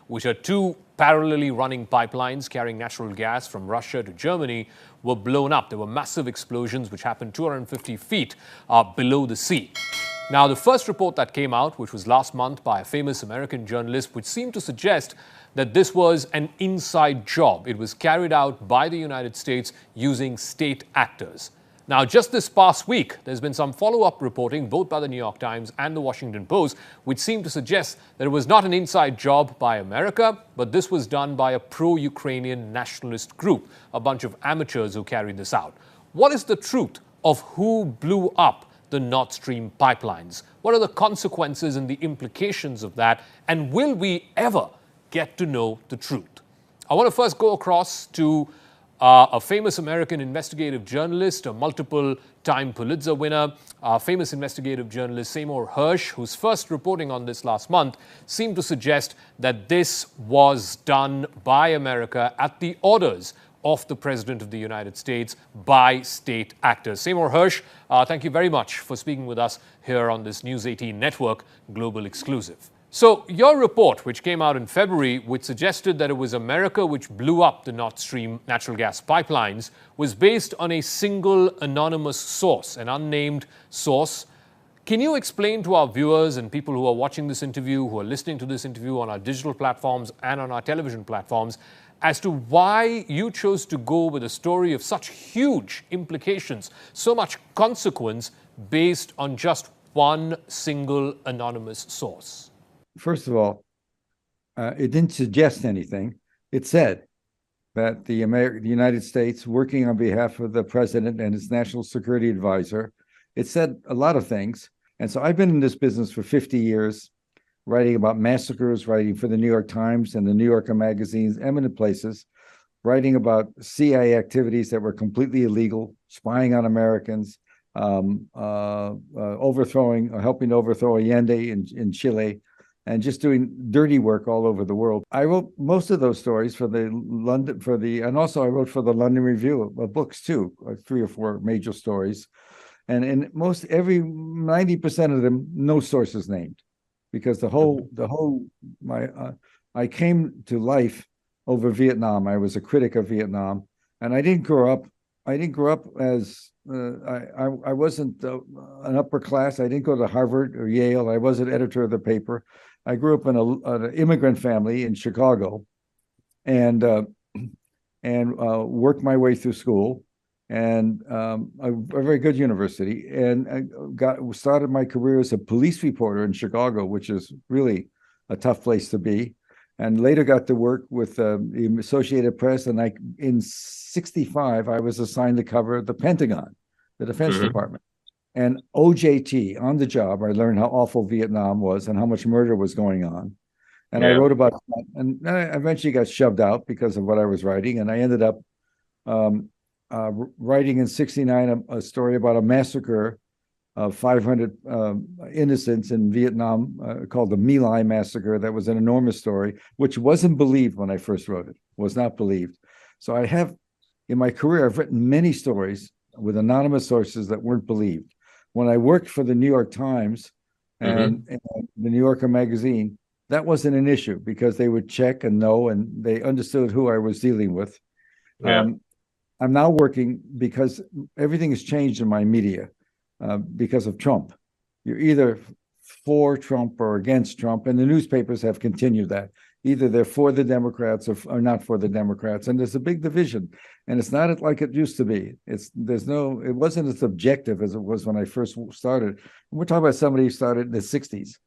which are two parallelly running pipelines carrying natural gas from Russia to Germany, were blown up. There were massive explosions which happened 250 feet below the sea. Now, the first report that came out, which was last month by a famous American journalist, which seemed to suggest that this was an inside job. It was carried out by the United States using state actors. Now, just this past week, there's been some follow-up reporting, both by the New York Times and the Washington Post, which seemed to suggest that it was not an inside job by America, but this was done by a pro-Ukrainian nationalist group, a bunch of amateurs who carried this out. What is the truth of who blew up the Nord Stream pipelines? What are the consequences and the implications of that? And will we ever get to know the truth? I want to first go across to a famous American investigative journalist, a multiple-time Pulitzer winner, famous investigative journalist Seymour Hersh, whose first reporting on this last month seemed to suggest that this was done by America at the orders of the President of the United States by state actors. Seymour Hersh, thank you very much for speaking with us here on this News 18 Network Global Exclusive. So your report, which came out in February, which suggested that it was America which blew up the Nord Stream natural gas pipelines, was based on a single anonymous source, an unnamed source. Can you explain to our viewers and people who are watching this interview, who are listening to this interview on our digital platforms and on our television platforms, as to why you chose to go with a story of such huge implications, so much consequence, based on just one single anonymous source? First of all, it didn't suggest anything. It said that the United States, working on behalf of the president and his national security advisor, it said a lot of things. And so I've been in this business for 50 years, writing about massacres, writing for the New York Times and the New Yorker magazines, eminent places, writing about CIA activities that were completely illegal, spying on Americans, helping to overthrow Allende in Chile, and just doing dirty work all over the world. I wrote most of those stories for the London, and also I wrote for the London Review of books too, like 3 or 4 major stories. And in every 90% of them, no source is named, because I came to life over Vietnam. I was a critic of Vietnam, and I didn't grow up as I wasn't an upper class. I didn't go to Harvard or Yale. I wasn't editor of the paper. I grew up in an immigrant family in Chicago, and worked my way through school, and a very good university, and I started my career as a police reporter in Chicago, which is really a tough place to be, and later got to work with the Associated Press. And in '65, I was assigned to cover the Pentagon, the Defense Department. And OJT, on the job, I learned how awful Vietnam was and how much murder was going on. And I wrote about that. And then I eventually got shoved out because of what I was writing. And I ended up writing in '69 a story about a massacre of 500 innocents in Vietnam called the My Lai massacre. That was an enormous story, which wasn't believed when I first wrote it, was not believed. So I have, in my career, I've written many stories with anonymous sources that weren't believed. When I worked for the New York Times and the New Yorker magazine, that wasn't an issue because they would check and know, and they understood who I was dealing with. I'm now working, because everything has changed in my media because of Trump. You're either for Trump or against Trump, and the newspapers have continued that. Either they're for the Democrats or not for the Democrats, and there's a big division. And it's not like it used to be. It wasn't as objective as it was when I first started. We're talking about somebody who started in the '60s,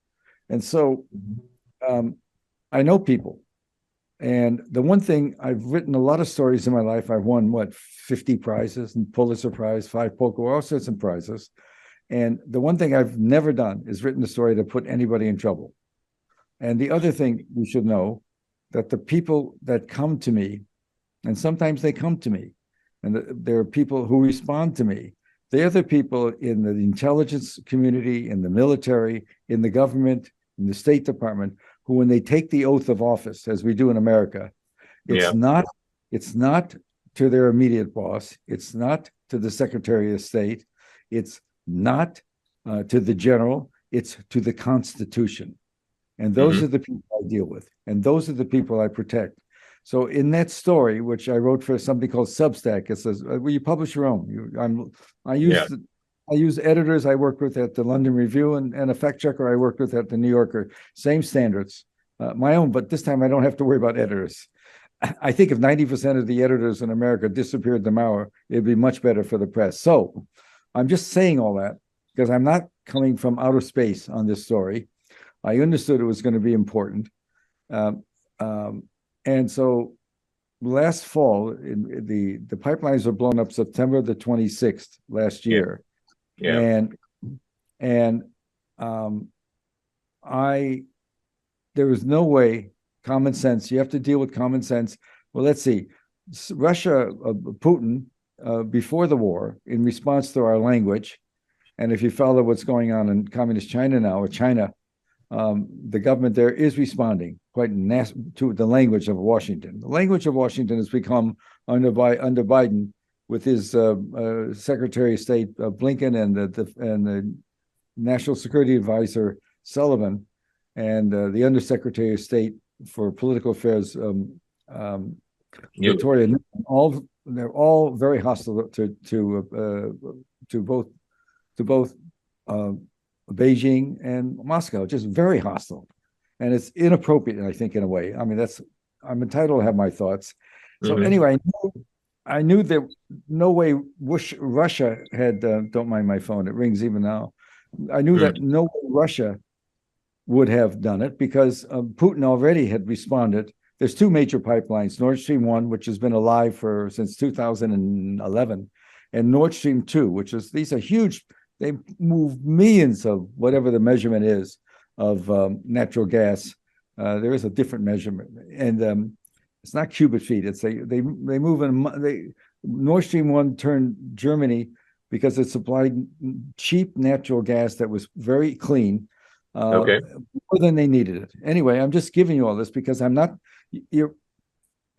and so I know people. And the one thing, I've written a lot of stories in my life. I've won 50 prizes, and Pulitzer Prize, 5 Pulitzer, all sorts of prizes. And the one thing I've never done is written a story to put anybody in trouble. And the other thing you should know, that the people that come to me, and sometimes they come to me, and there are people who respond to me. They're the people in the intelligence community, in the military, in the government, in the State Department, who, when they take the oath of office, as we do in America, it's not to their immediate boss, it's not to the Secretary of State, it's not to the general, it's to the Constitution. And those are the people I deal with. And those are the people I protect. So in that story, which I wrote for something called Substack, it says, well, you publish your own. I use editors I worked with at the London Review and a fact checker I worked with at the New Yorker. Same standards, my own, but this time I don't have to worry about editors. I think if 90% of the editors in America disappeared tomorrow, it'd be much better for the press. So I'm just saying all that because I'm not coming from outer space on this story. I understood it was going to be important. And so last fall, the pipelines were blown up September the 26th last year. Yeah. And there was no way, common sense, you have to deal with common sense. Well, let's see. Russia, Putin, before the war, in response to our language, and if you follow what's going on in communist China now, or China, the government there is responding quite to the language of Washington. The language of Washington has become, under Biden, with his Secretary of State Blinken and the National Security Advisor Sullivan, and the Undersecretary of State for Political Affairs Victoria, they're all very hostile to both Beijing and Moscow, just very hostile, and it's inappropriate, I think, in a way. I mean, I'm entitled to have my thoughts. So anyway, I knew that no way Russia had. Don't mind my phone; it rings even now. I knew that no way Russia would have done it because Putin already had responded. There's two major pipelines: Nord Stream 1, which has been alive since 2011, and Nord Stream 2, these are huge. They move millions of whatever the measurement is of natural gas. There is a different measurement, and it's not cubic feet. It's they move in. Nord Stream 1 turned Germany because it supplied cheap natural gas that was very clean, more than they needed it. Anyway, I'm just giving you all this because I'm not.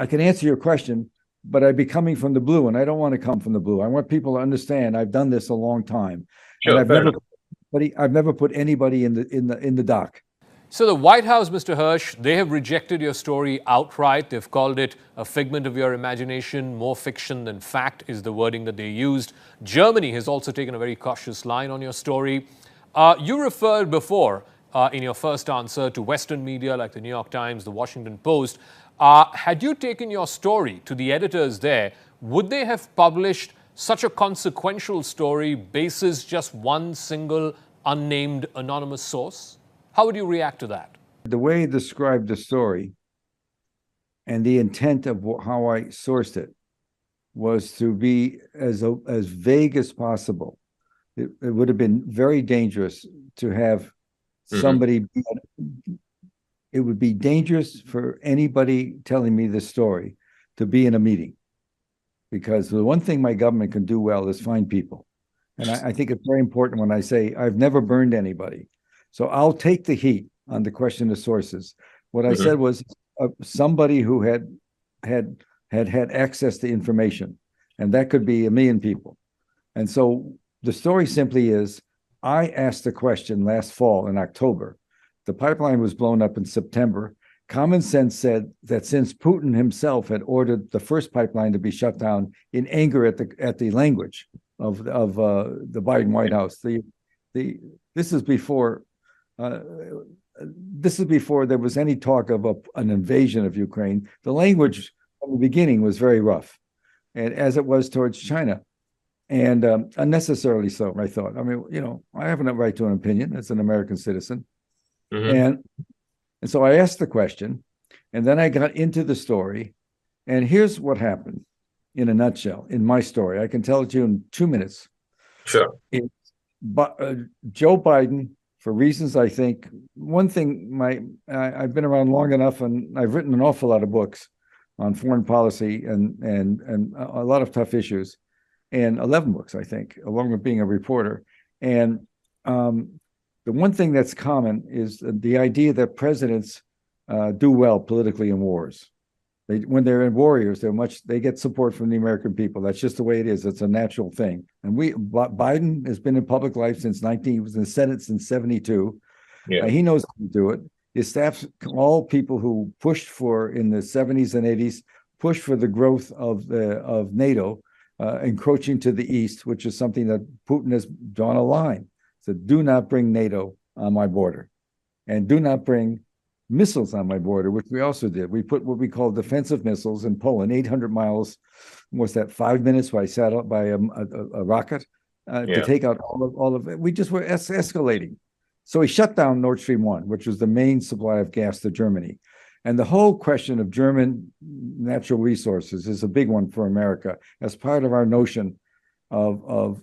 I can answer your question, but I'd be coming from the blue, and I don't want to come from the blue. I want people to understand I've done this a long time. Sure, and I've never put anybody in the dock. So the White House, Mr. Hersh, they have rejected your story outright. They've called it a figment of your imagination. More fiction than fact is the wording that they used. Germany has also taken a very cautious line on your story. You referred before in your first answer to Western media like the New York Times, the Washington Post. Had you taken your story to the editors there, would they have published such a consequential story basis just one single unnamed anonymous source? How would you react to that? The way you described the story and the intent of how I sourced it was to be as vague as possible. It would have been very dangerous to have somebody. It would be dangerous for anybody telling me this story to be in a meeting, because the one thing my government can do well is find people. And I think it's very important when I say I've never burned anybody. So I'll take the heat on the question of sources. What I said was somebody who had access to information, and that could be 1 million people. And so the story simply is, I asked the question last fall in October. The pipeline was blown up in September. Common sense said that since Putin himself had ordered the first pipeline to be shut down in anger at the language of the Biden White House, this is before there was any talk of an invasion of Ukraine. The language from the beginning was very rough, and as it was towards China, and unnecessarily so, I thought. I mean, I have a right to an opinion as an American citizen. And so I asked the question, and then I got into the story, and here's what happened in a nutshell in my story. I can tell it to you in 2 minutes. Sure. Joe Biden, for reasons I think, one thing, I've been around long enough, and I've written an awful lot of books on foreign policy and a lot of tough issues, and 11 books, I think, along with being a reporter. And the one thing that's common is the idea that presidents do well politically in wars. When they're in warriors, they get support from the American people. That's just the way it is. It's a natural thing. And Biden has been in public life he was in the Senate since 1972. Yeah. He knows how to do it. His staff, all people who pushed for in the 70s and 80s, pushed for the growth of NATO, encroaching to the east, which is something that Putin has drawn a line. So do not bring NATO on my border, and do not bring missiles on my border, which we also did. We put what we call defensive missiles in Poland, 800 miles. Was that 5 minutes by satellite, by a rocket, to take out all of it? We just were escalating. So he shut down Nord Stream 1, which was the main supply of gas to Germany. And the whole question of German natural resources is a big one for America as part of our notion of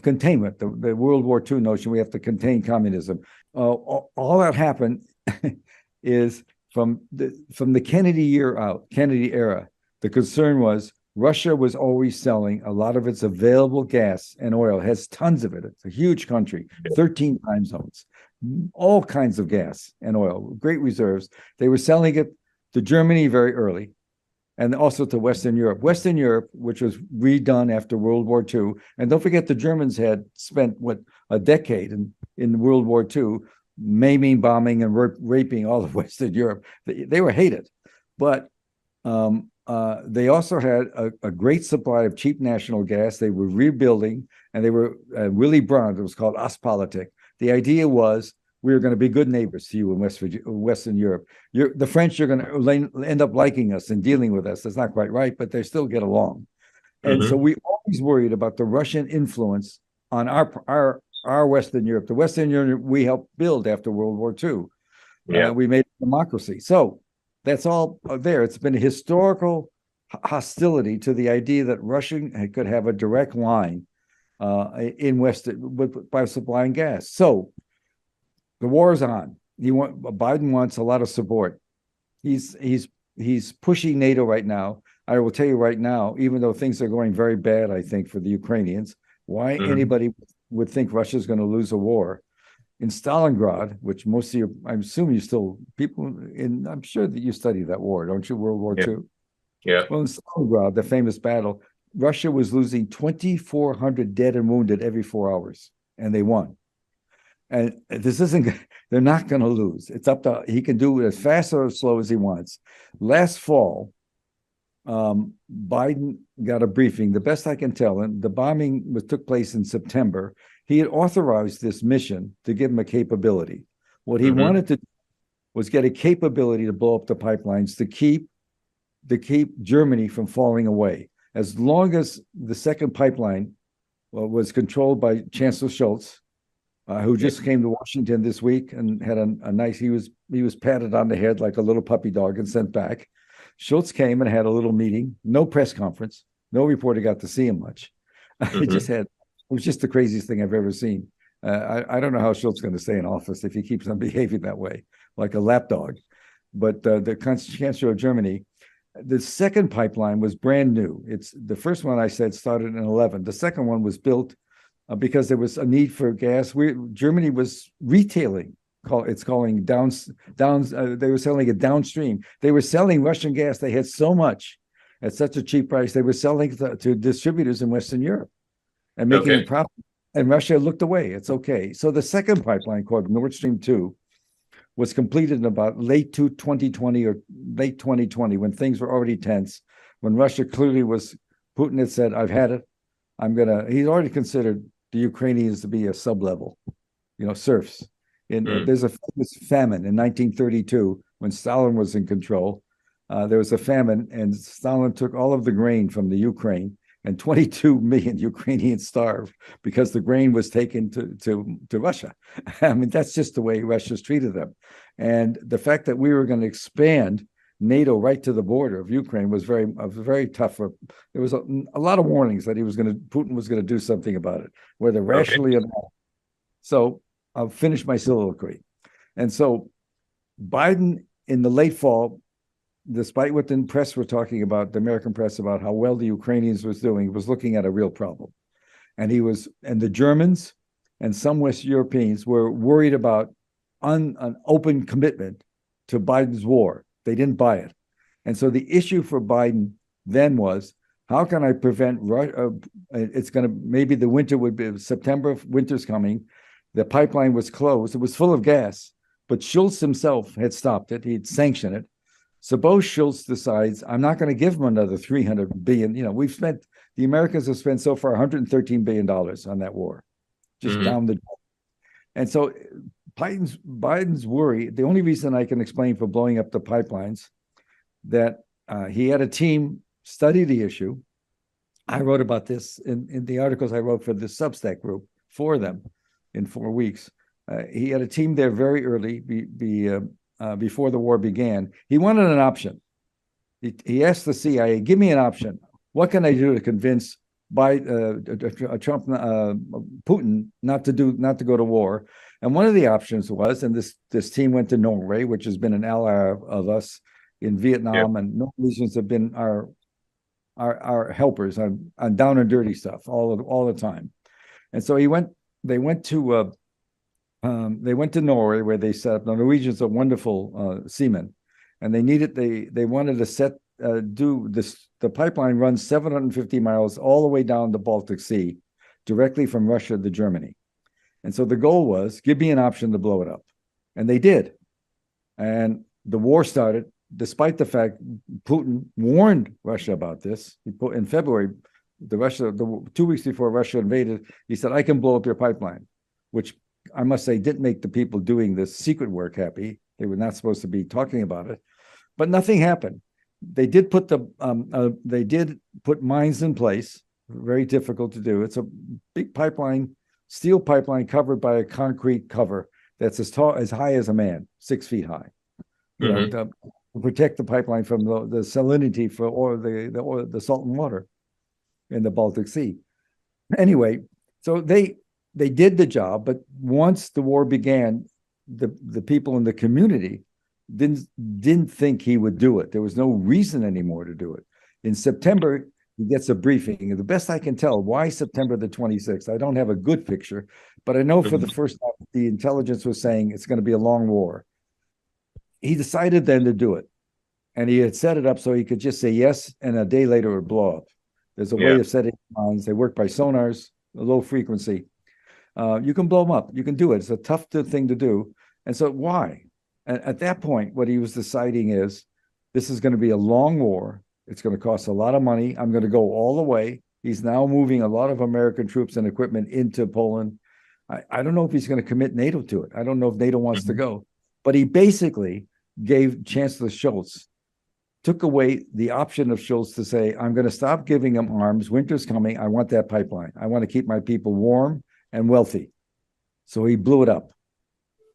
containment, the World War II notion. We have to contain communism. All that happened is from the Kennedy era. The concern was Russia was always selling a lot of its available gas and oil. It has tons of it. It's a huge country, 13 time zones, all kinds of gas and oil, great reserves. They were selling it to Germany very early, and also to Western Europe. Western Europe, which was redone after World War II. And don't forget, the Germans had spent, a decade in World War II, maiming, bombing, and raping all of Western Europe. They were hated. But they also had a great supply of cheap national gas. They were rebuilding, and they were Willy Brandt. It was called Ostpolitik. The idea was we were going to be good neighbors to you in Western Europe. The French are going to end up liking us and dealing with us. That's not quite right, but they still get along. And so we always worried about the Russian influence on our Western Europe. The Western Europe we helped build after World War II. We made a democracy. So that's all there. It's been a historical hostility to the idea that Russia could have a direct line in by supplying gas. So the war is on. Biden wants a lot of support. He's pushing NATO right now. I will tell you right now, even though things are going very bad, I think, for the Ukrainians, why anybody would think Russia's going to lose a war in Stalingrad, which most of you, I'm assuming I'm sure that you studied that war, don't you? World War II. Yeah. Well, in Stalingrad, the famous battle, Russia was losing 2,400 dead and wounded every 4 hours, and they won. And they're not going to lose. It's up to, he can do it as fast or as slow as he wants. Last fall, Biden got a briefing. The best I can tell, and the bombing took place in September. He had authorized this mission to give him a capability. What he wanted to do was get a capability to blow up the pipelines to keep Germany from falling away. As long as the second pipeline was controlled by Chancellor Scholz, who just came to Washington this week and had a nice, he was patted on the head like a little puppy dog and sent back. Scholz came and had a little meeting, no press conference, no reporter got to see him much. It was just the craziest thing I've ever seen. I don't know how Scholz is going to stay in office if he keeps on behaving that way, like a lapdog. But the Chancellor of Germany, the second pipeline was brand new. It's the first one I said started in 11. The second one was built because there was a need for gas. Germany was retailing. It's calling down. They were selling it downstream. They were selling Russian gas. They had so much at such a cheap price. They were selling to distributors in Western Europe and making a profit. And Russia looked away. It's okay. So the second pipeline, called Nord Stream 2, was completed in about late 2020 or late 2020, when things were already tense, when Russia clearly Putin had said, I've had it. He's already considered the Ukrainians to be a sub-level, serfs. There's a famous famine in 1932 when Stalin was in control. There was a famine, and Stalin took all of the grain from the Ukraine, and 22 million Ukrainians starved because the grain was taken to Russia. I mean, that's just the way Russia's treated them. And the fact that we were going to expand NATO right to the border of Ukraine was very tough. There was a lot of warnings that Putin was going to do something about it, whether rationally or not. So I'll finish my soliloquy. And so Biden, in the late fall, despite what the press were talking about, the American press, about how well the Ukrainians was doing, was looking at a real problem. And the Germans and some West Europeans were worried about an open commitment to Biden's war. They didn't buy it. And so the issue for Biden then was, how can I prevent maybe the winter would be September, winter's coming. The pipeline was closed. It was full of gas, but Scholz himself had stopped it. He'd sanctioned it. Suppose Scholz decides, I'm not going to give him another 300 billion. The Americans have spent so far $113 billion on that war, just down the. And so Biden's worry, the only reason I can explain for blowing up the pipelines, that he had a team study the issue. I wrote about this in the articles I wrote for the Substack group, 4 of them in 4 weeks. He had a team there very early, before the war began. He wanted an option. He asked the CIA, give me an option. What can I do to convince Putin not to go to war? And one of the options was, and this team went to Norway, which has been an ally of us in Vietnam, and Norwegians have been our helpers on down and dirty stuff all the time. And so they went to Norway, where they set up. The Norwegians are wonderful seamen, and they wanted to do this. The pipeline runs 750 miles all the way down the Baltic Sea, directly from Russia to Germany. And so the goal was, give me an option to blow it up. And they did. And the war started, despite the fact Putin warned Russia about this. In February, 2 weeks before Russia invaded, he said, I can blow up your pipeline, which I must say didn't make the people doing this secret work happy. They were not supposed to be talking about it. But nothing happened. They did put mines in place. Very difficult to do. It's a big pipeline, steel pipeline covered by a concrete cover that's as high as a man, 6 feet high. To protect the pipeline from the salinity for the salt and water in the Baltic Sea. Anyway, so they did the job, but once the war began, the people in the community didn't think he would do it. There was no reason anymore to do it. In September, he gets a briefing. And the best I can tell, why September the 26th? I don't have a good picture, but I know for the first time, the intelligence was saying it's going to be a long war. He decided then to do it. And he had set it up so he could just say yes, and a day later it would blow up. There's a way of setting mines. They work by sonars, low frequency. You can blow them up. You can do it. It's a tough thing to do. And so why? And at that point, what he was deciding is, this is going to be a long war. It's going to cost a lot of money. I'm going to go all the way. He's now moving a lot of American troops and equipment into Poland. I don't know if he's going to commit NATO to it. I don't know if NATO wants to go. But he basically gave Chancellor Scholz, took away the option of Scholz to say, I'm going to stop giving him arms. Winter's coming. I want that pipeline. I want to keep my people warm and wealthy. So he blew it up.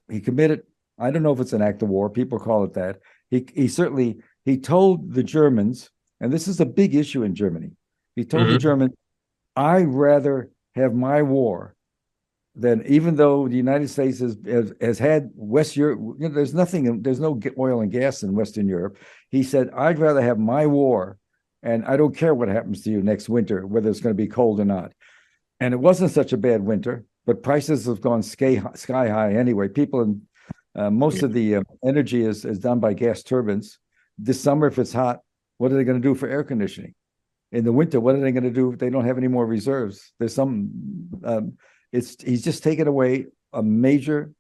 He committed, I don't know if it's an act of war. People call it that. He told the Germans, and this is a big issue in Germany. He told the Germans, I'd rather have my war than, even though the United States has had West Europe, there's no oil and gas in Western Europe. He said, I'd rather have my war, and I don't care what happens to you next winter, whether it's going to be cold or not. And it wasn't such a bad winter, but prices have gone sky high anyway. Most of the energy is done by gas turbines. This summer, if it's hot, what are they going to do for air conditioning? In the winter, what are they going to do if they don't have any more reserves? There's he's just taken away a major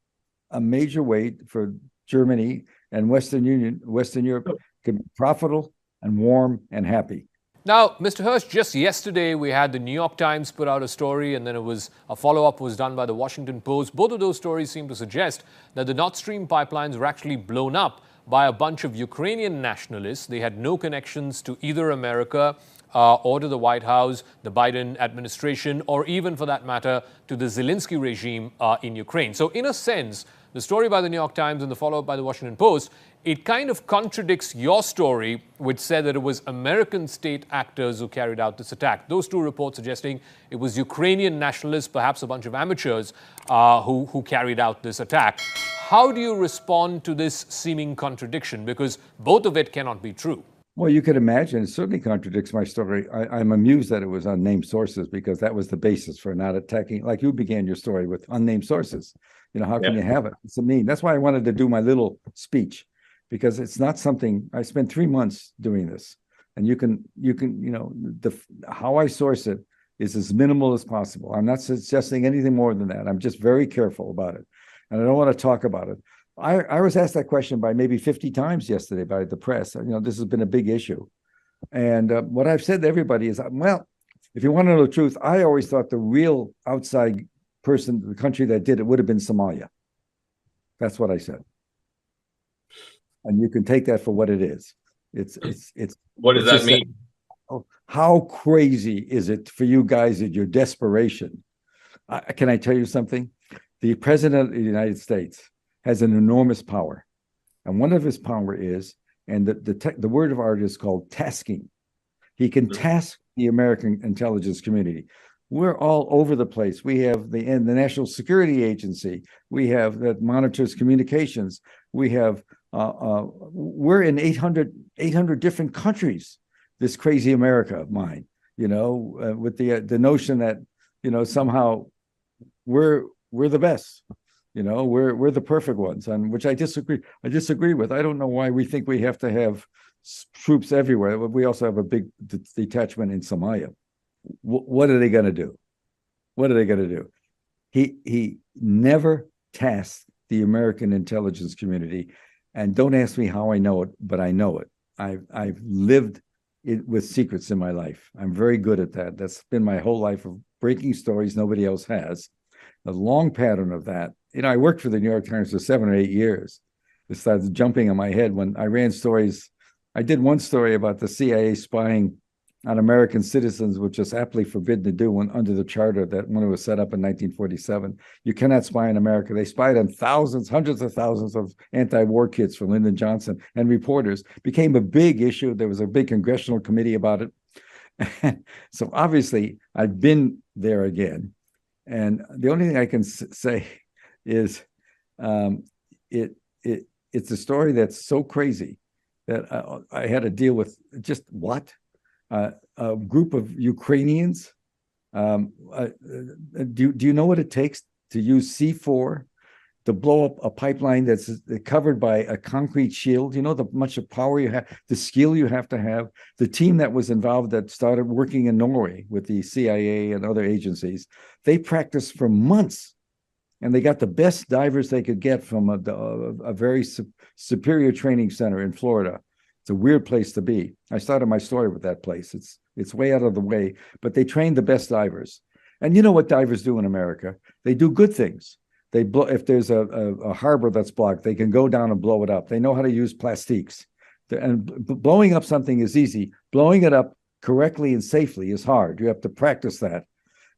way for Germany and Western Europe to be profitable and warm and happy. Now, Mr. Hersh, just yesterday we had the New York Times put out a story, and then a follow-up was done by the Washington Post. Both of those stories seem to suggest that the Nord Stream pipelines were actually blown up by a bunch of Ukrainian nationalists. They had no connections to either America or to the White House, the Biden administration, or even, for that matter, to the Zelensky regime in Ukraine. So in a sense, the story by the New York Times and the follow-up by the Washington Post, it kind of contradicts your story, which said that it was American state actors who carried out this attack. Those two reports suggesting it was Ukrainian nationalists, perhaps a bunch of amateurs, who carried out this attack. How do you respond to this seeming contradiction? Because both of it cannot be true. Well, you can imagine. It certainly contradicts my story. I'm amused that it was unnamed sources, because that was the basis for not attacking. Like you began your story with unnamed sources. How can you have it? It's mean. That's why I wanted to do my little speech, because it's not something. I spent 3 months doing this, and you can how I source it is as minimal as possible. I'm not suggesting anything more than that. I'm just very careful about it, and I don't want to talk about it. I was asked that question by maybe 50 times yesterday by the press. This has been a big issue. And what I've said to everybody is, well, if you want to know the truth, I always thought the real outside person, the country that did it, would have been Somalia. That's what I said. And you can take that for what it is. It's what does that mean? How crazy is it for you guys at your desperation? Can I tell you something? The president of the United States has an enormous power. And one of his power is, and the word of art is called tasking. He can task the American intelligence community. We're all over the place. We have the National Security Agency. We have that monitors communications. We have we're in 800 different countries. This crazy America of mine, with the notion that somehow we're the best. We're the perfect ones, and which I disagree with. I don't know why we think we have to have troops everywhere. We also have a big detachment in Somalia. What are they going to do? What are they going to do? He never tasked the American intelligence community, and don't ask me how I know it, but I know it. I've lived it with secrets in my life. I'm very good at that. That's been my whole life of breaking stories nobody else has. A long pattern of that. I worked for the New York Times for 7 or 8 years. It started jumping in my head when I ran stories. I did one story about the CIA spying on American citizens, which is aptly forbidden to do under the charter that when it was set up in 1947. You cannot spy on America. They spied on thousands, hundreds of thousands of anti-war kids from Lyndon Johnson and reporters. Became a big issue. There was a big congressional committee about it. So obviously, I've been there again. And the only thing I can say is it's a story that's so crazy that I had to deal with just what? A group of Ukrainians. Do you know what it takes to use C4 to blow up a pipeline that's covered by a concrete shield? You know the much of power you have, the skill you have to have. The team that was involved that started working in Norway with the CIA and other agencies, they practiced for months, and they got the best divers they could get from a very superior training center in Florida. It's a weird place to be. I started my story with that place. It's way out of the way, but they trained the best divers. And you know what divers do in America? They do good things. They blow, if there's a harbor that's blocked, they can go down and blow it up. They know how to use plastiques. And blowing up something is easy. Blowing it up correctly and safely is hard. You have to practice that.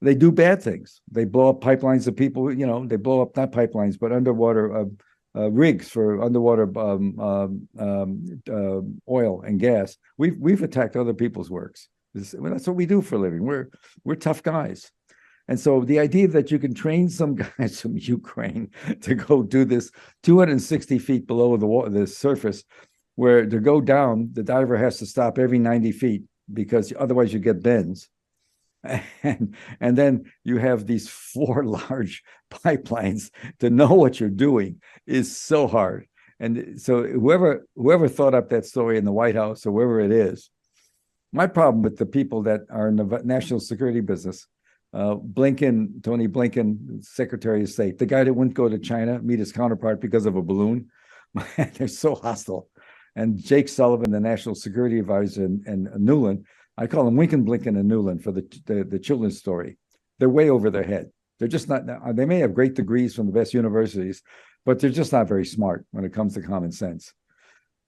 They do bad things. They blow up pipelines of people, they blow up not pipelines, but underwater rigs for underwater oil and gas. We've attacked other people's works. That's what we do for a living. We're tough guys. And so the idea that you can train some guys from Ukraine to go do this 260 feet below the surface, where to go down, the diver has to stop every 90 feet because otherwise you get bends. And then you have these 4 large pipelines. To know what you're doing is so hard. And so whoever thought up that story in the White House or wherever it is, my problem with the people that are in the national security business, Blinken, Tony Blinken, Secretary of State, the guy that wouldn't go to China, meet his counterpart because of a balloon, they're so hostile. And Jake Sullivan, the national security advisor, and Newland, I call them Winken, Blinken, and Newland for the children's story. They're way over their head. They're just not, they may have great degrees from the best universities, but they're just not very smart when it comes to common sense.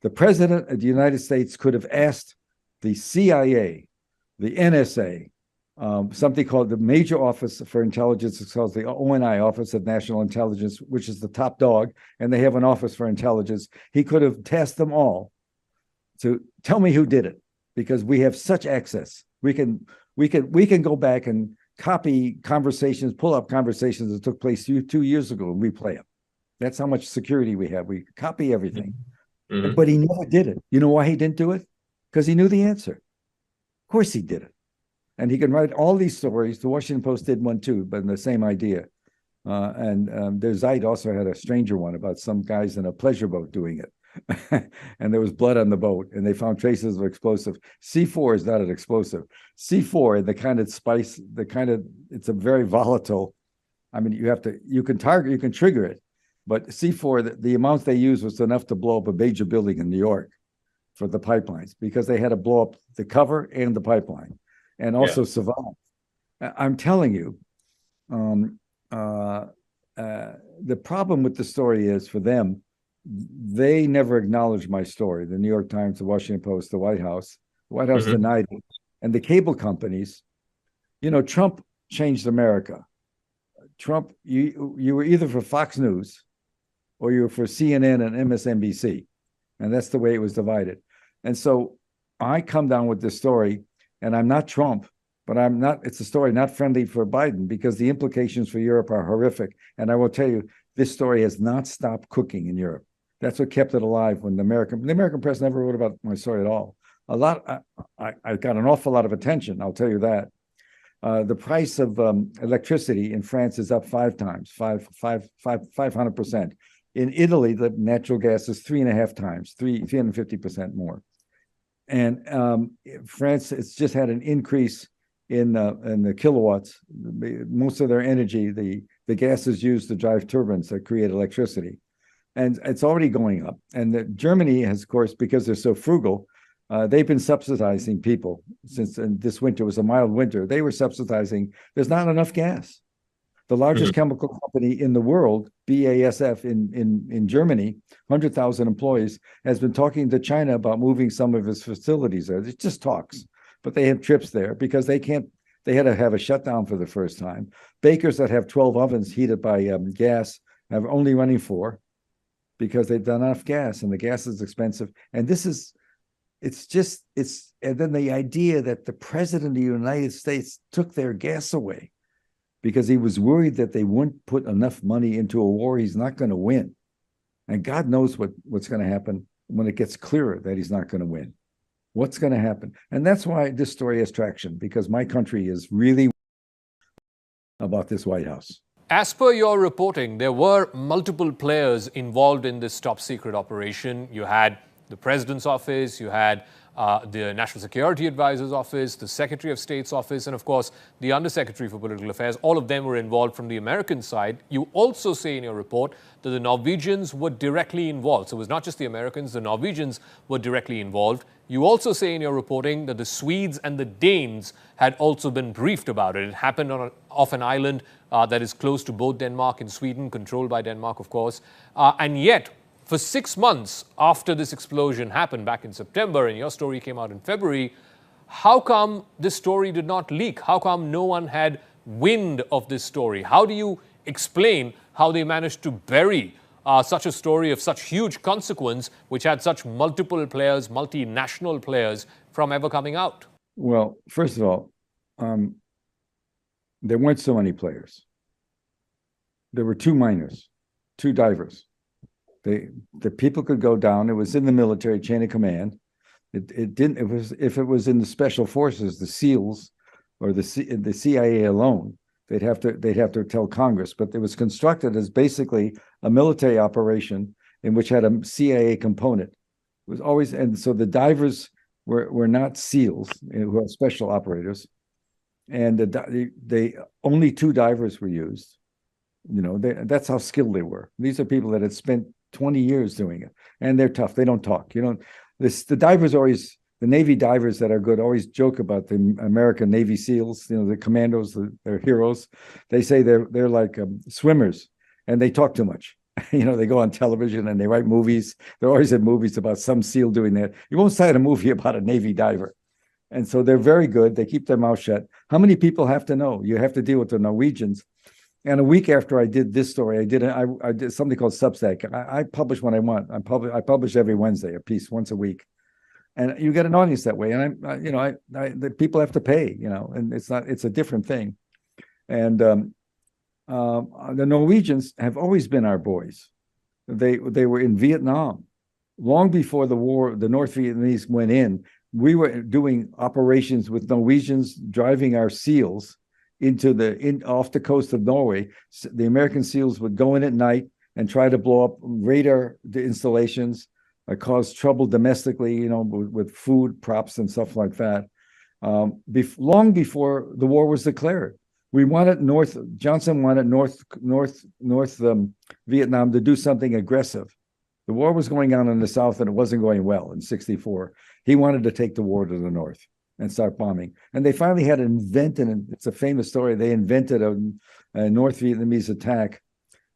The president of the United States could have asked the CIA, the NSA, something called the Major Office for Intelligence, it's called the ONI, Office of National Intelligence, which is the top dog, and they have an office for intelligence. He could have tasked them all to tell me who did it, because we have such access. We can go back and copy conversations, pull up conversations that took place 2 years ago and replay them. That's how much security we have. We copy everything. Mm-hmm. But he never did it. You know why he didn't do it? Because he knew the answer. Of course he did it. And he can write all these stories. The Washington Post did one too, but the same idea. Der Zeit also had a stranger one about some guys in a pleasure boat doing it. And there was blood on the boat, and they found traces of explosive. C4 is not an explosive. C4, the kind of spice, it's a very volatile. I mean, you can trigger it, But C4, the amounts they used was enough to blow up a major building in New York for the pipelines, because they had to blow up the cover and the pipeline and also survive. I'm telling you, the problem with the story is, for them, they never acknowledged my story. The New York Times, the Washington Post, the White House. The White House denied it. And the cable companies, Trump changed America. Trump, you were either for Fox News or you were for CNN and MSNBC. And that's the way it was divided. And so I come down with this story, and I'm not Trump, but it's a story not friendly for Biden, because the implications for Europe are horrific. And I will tell you, this story has not stopped cooking in Europe. That's what kept it alive when the American press never wrote about my story at all. I got an awful lot of attention, I'll tell you that. The price of electricity in France is up 500%. In Italy, the natural gas is 3.5 times, 350% more. And France, it's just had an increase in the kilowatts. Most of their energy, the gas is used to drive turbines that create electricity. And it's already going up. And Germany has, of course, because they're so frugal, they've been subsidizing people since this winter was a mild winter. They were subsidizing. There's not enough gas. The largest chemical company in the world, BASF in Germany, 100,000 employees, has been talking to China about moving some of its facilities there. It's just talks, but they have trips there because they had to have a shutdown for the first time. Bakers that have 12 ovens heated by gas are only running 4 because they've done enough gas, and the gas is expensive. And and then the idea that the president of the United States took their gas away because he was worried that they wouldn't put enough money into a war he's not going to win. And God knows what's going to happen when it gets clearer that he's not going to win. What's going to happen? And that's why this story has traction, because my country is really about this White House. As per your reporting, there were multiple players involved in this top secret operation. You had the president's office, you had the National Security Advisor's office, the Secretary of State's office, and of course, the Undersecretary for Political Affairs. All of them were involved from the American side. You also say in your report that the Norwegians were directly involved. So it was not just the Americans, the Norwegians were directly involved. You also say in your reporting that the Swedes and the Danes had also been briefed about it. It happened off an island that is close to both Denmark and Sweden, controlled by Denmark, of course. And yet, for 6 months after this explosion happened back in September, and your story came out in February, how come this story did not leak? How come no one had wind of this story? How do you explain how they managed to bury such a story of such huge consequence, which had such multiple players, multinational players, from ever coming out? Well, first of all, there weren't so many players. There were 2 miners, 2 divers. The people could go down. It was in the military chain of command. If it was in the special forces, the SEALs or the CIA alone, they'd have to tell Congress. But it was constructed as basically a military operation in which had a CIA component. It was always, and so the divers were not SEALs, who are special operators, and they only 2 divers were used. That's how skilled they were. These are people that had spent 20 years doing it, and they're tough. They don't talk. The divers always, the Navy divers that are good, always joke about the American Navy SEALs. The commandos, they're heroes. They say they're like swimmers, and they talk too much. They go on television and they write movies. They're always in movies about some SEAL doing that. You won't cite a movie about a Navy diver. And so they're very good. They keep their mouth shut. How many people have to know? You have to deal with the Norwegians. And a week after I did this story, I did something called Substack. I publish when I want. I publish every Wednesday, a piece once a week, and you get an audience that way. And the people have to pay, and it's a different thing. And the Norwegians have always been our boys. They were in Vietnam long before the war. The North Vietnamese went in. We were doing operations with Norwegians driving our SEALs off the coast of Norway. The American SEALs would go in at night and try to blow up radar installations, cause trouble domestically, with food, props, and stuff like that. Long before the war was declared. Johnson wanted North Vietnam to do something aggressive. The war was going on in the South and it wasn't going well in 1964. He wanted to take the war to the North and start bombing. And they finally had invented, and it's a famous story, they invented a North Vietnamese attack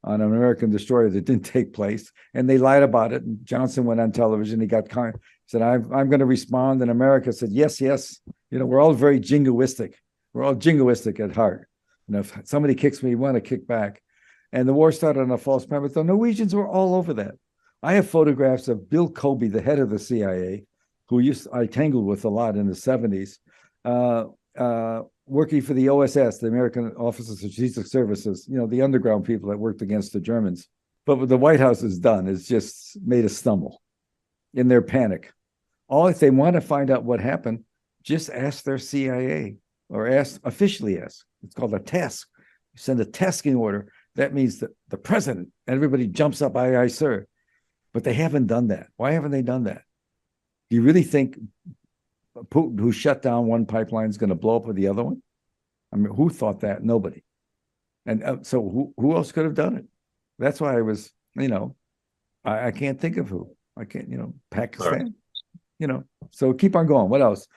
on an American destroyer that didn't take place. And they lied about it. And Johnson went on television. He said, I'm going to respond. And America said, yes, yes. We're all very jingoistic. We're all jingoistic at heart. If somebody kicks me, we want to kick back. And the war started on a false premise. The Norwegians were all over that. I have photographs of Bill Colby, the head of the CIA, who I tangled with a lot in the 70s, working for the OSS, the American Office of Strategic Services, the underground people that worked against the Germans. But what the White House has done is just made us stumble in their panic. If they want to find out what happened, just ask their CIA or officially ask. It's called a task. You send a tasking order. That means that the president, everybody jumps up, aye, aye, sir. But they haven't done that. Why haven't they done that? Do you really think Putin, who shut down one pipeline, is going to blow up with the other one? I mean, who thought that? Nobody. And so who else could have done it? That's why I was, I can't think of who. I can't, Pakistan, So keep on going. What else?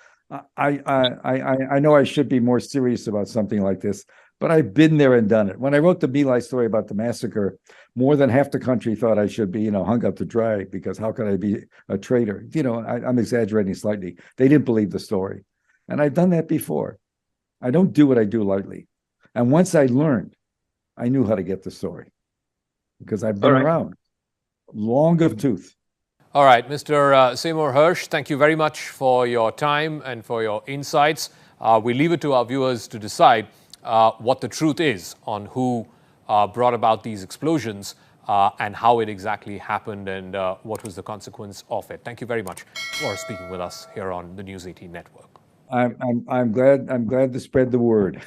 I know I should be more serious about something like this, but I've been there and done it. When I wrote the My Lai story about the massacre, more than half the country thought I should be, hung up to dry, because how could I be a traitor? I'm exaggerating slightly. They didn't believe the story. And I've done that before. I don't do what I do lightly. And once I learned, I knew how to get the story, because I've been around, long of tooth. All right, Mr. Seymour Hersh, thank you very much for your time and for your insights. We leave it to our viewers to decide what the truth is on who brought about these explosions and how it exactly happened and what was the consequence of it. Thank you very much for speaking with us here on the News 18 network. I'm glad to spread the word.